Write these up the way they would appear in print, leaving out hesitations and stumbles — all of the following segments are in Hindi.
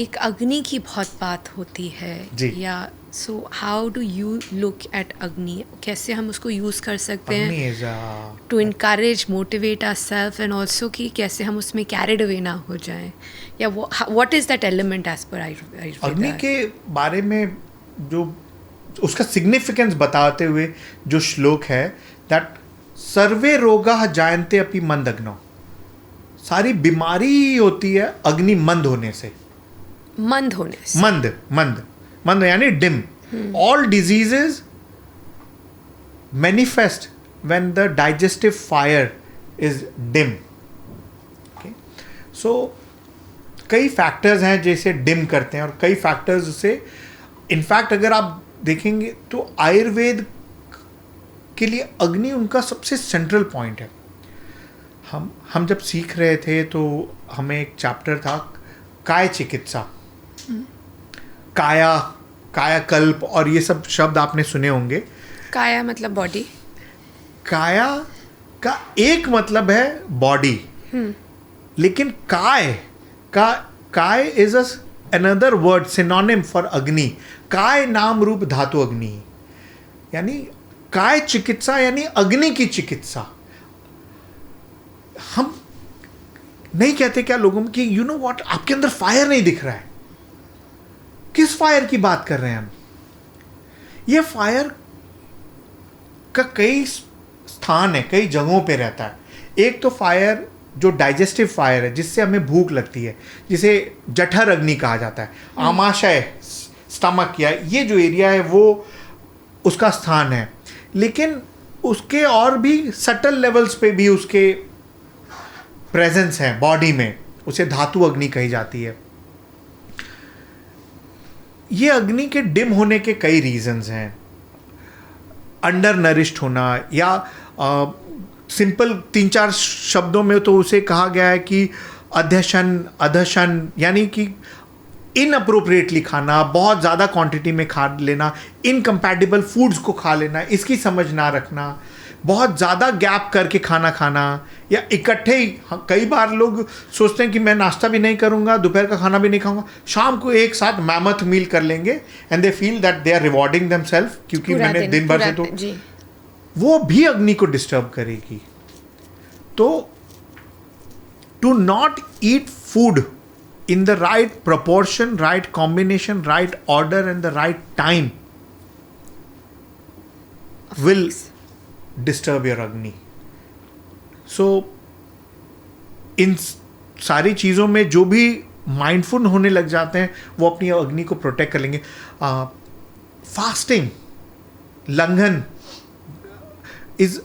एक अग्नि की बहुत बात होती है जी। या so how do you look at Agni, कैसे हम उसको यूज़ कर सकते अग्नि हैं is to encourage motivate our self and also कि कैसे हम उसमें कैरिड अवे ना हो जाएं, या what is that element as per Agni के बारे में जो उसका सिग्निफिकेंस बताते हुए जो श्लोक है, दैट सर्वे रोगाः जायन्ते अपि मंदग्नौ, सारी बीमारी होती है अग्नि मंद होने से। मंद होने से, मंद मंद मंद यानी dim. All diseases manifest when the digestive fire is dim. So कई फैक्टर्स हैं जैसे डिम करते हैं और कई फैक्टर्स से, इनफैक्ट अगर आप देखेंगे तो आयुर्वेद के लिए अग्नि उनका सबसे सेंट्रल पॉइंट है। हम जब सीख रहे थे तो हमें एक चैप्टर था काय चिकित्सा, कायाकल्प और ये सब शब्द आपने सुने होंगे। काया मतलब बॉडी, काया का एक मतलब है बॉडी, लेकिन काय is another word synonym for अग्नि। काय नाम रूप धातु अग्नि, यानी काय चिकित्सा यानी अग्नि की चिकित्सा। हम नहीं कहते क्या लोगों में कि यू नो व्हाट, आपके अंदर फायर नहीं दिख रहा है। किस फायर की बात कर रहे हैं हम? ये फायर का कई स्थान है, कई जगहों पे रहता है। एक तो फायर जो डाइजेस्टिव फायर है, जिससे हमें भूख लगती है, जिसे जठर अग्नि कहा जाता है। आमाशय, स्टमक या ये जो एरिया है वो उसका स्थान है। लेकिन उसके और भी सटल लेवल्स पे भी उसके प्रेजेंस है बॉडी में, उसे धातु अग्नि कही जाती है। ये अग्नि के डिम होने के कई रीजंस हैं। अंडर नरिश्ड होना, या सिंपल 3-4 शब्दों में तो उसे कहा गया है कि अधशन, यानी कि इनअप्रोप्रिएटली खाना, बहुत ज़्यादा क्वांटिटी में खा लेना, इनकम्पैटिबल फूड्स को खा लेना, इसकी समझ ना रखना, बहुत ज़्यादा गैप करके खाना, या इकट्ठे ही। कई बार लोग सोचते हैं कि मैं नाश्ता भी नहीं करूँगा, दोपहर का खाना भी नहीं खाऊंगा, शाम को एक साथ मैमथ मील कर लेंगे and they feel that they are rewarding themselves, क्योंकि मैंने दिन भर से तो वो भी अग्नि को डिस्टर्ब करेगी। तो to not eat food in the right proportion, right combination, right order and the right time will disturb your Agni. So इन सारी चीज़ों में जो भी माइंडफुल होने लग जाते हैं वो अपनी अग्नि को प्रोटेक्ट कर लेंगे। Fasting, langhan is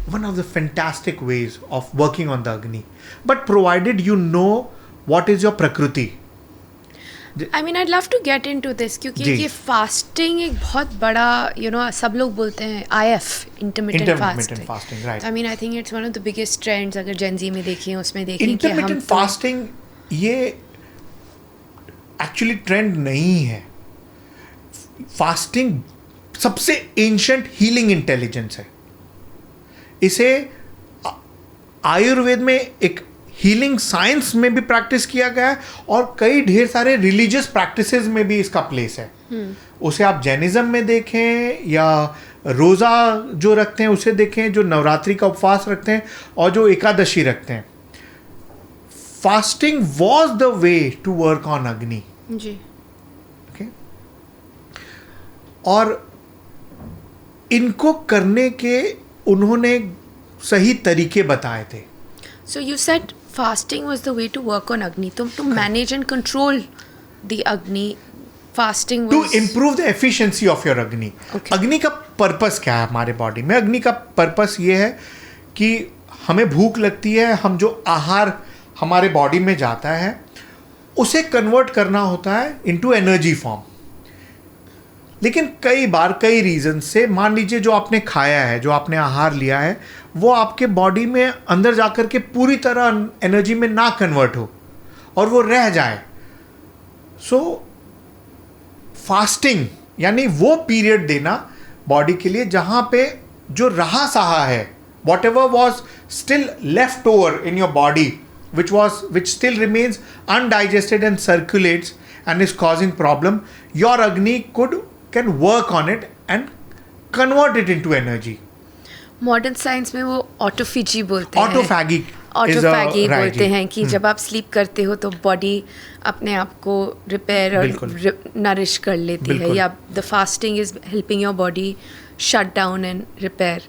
one of the fantastic ways of working on the Agni, but provided you know what is your prakriti. I mean, I'd love to get into this क्योंकि ये फास्टिंग एक बहुत बड़ा सब लोग बोलते हैं IF, intermittent fasting, right. I mean, I think it's one of the biggest trends. अगर Gen Z में देखें, उसमें देखें कि हम intermittent fasting ये एक्चुअली ट्रेंड नहीं है। फास्टिंग सबसे एंशिएंट हीलिंग इंटेलिजेंस है। इसे आयुर्वेद में एक हीलिंग साइंस में भी प्रैक्टिस किया गया है और कई ढेर सारे रिलीजियस प्रैक्टिसेस में भी इसका प्लेस है। उसे आप जैनिज्म में देखें या रोज़ा जो रखते हैं उसे देखें, जो नवरात्रि का उपवास रखते हैं और जो एकादशी रखते हैं। Fasting was the way to work on Agni ji. Okay, और इनको करने के उन्होंने सही तरीके बताए थे। So you said fasting was the way to work on Agni. To manage and control the Agni, fasting was... To improve the efficiency of your Agni. Okay. अग्नि का पर्पस क्या है हमारे बॉडी में? अग्नि का पर्पस ये है कि हमें भूख लगती है, हम जो आहार हमारे बॉडी में जाता है उसे कन्वर्ट करना होता है इनटू एनर्जी फॉर्म। लेकिन कई बार कई रीजन से, मान लीजिए जो आपने खाया है, जो आपने आहार लिया है, वो आपके बॉडी में अंदर जाकर के पूरी तरह एनर्जी में ना कन्वर्ट हो और वो रह जाए। सो फास्टिंग यानी वो पीरियड देना बॉडी के लिए जहाँ पे जो रहा सहा है, what ever was still left over in your body, which still remains undigested and circulates and is causing problem, your Agni can work on it and convert it into energy. Modern science में वो ऑटोफेजी बोलते हैं, ऑटोफैगी बोलते हैं कि जब आप स्लीप करते हो तो बॉडी अपने आप को रिपेयर और नरिश कर लेती है, या the fasting is helping your body shut down and repair.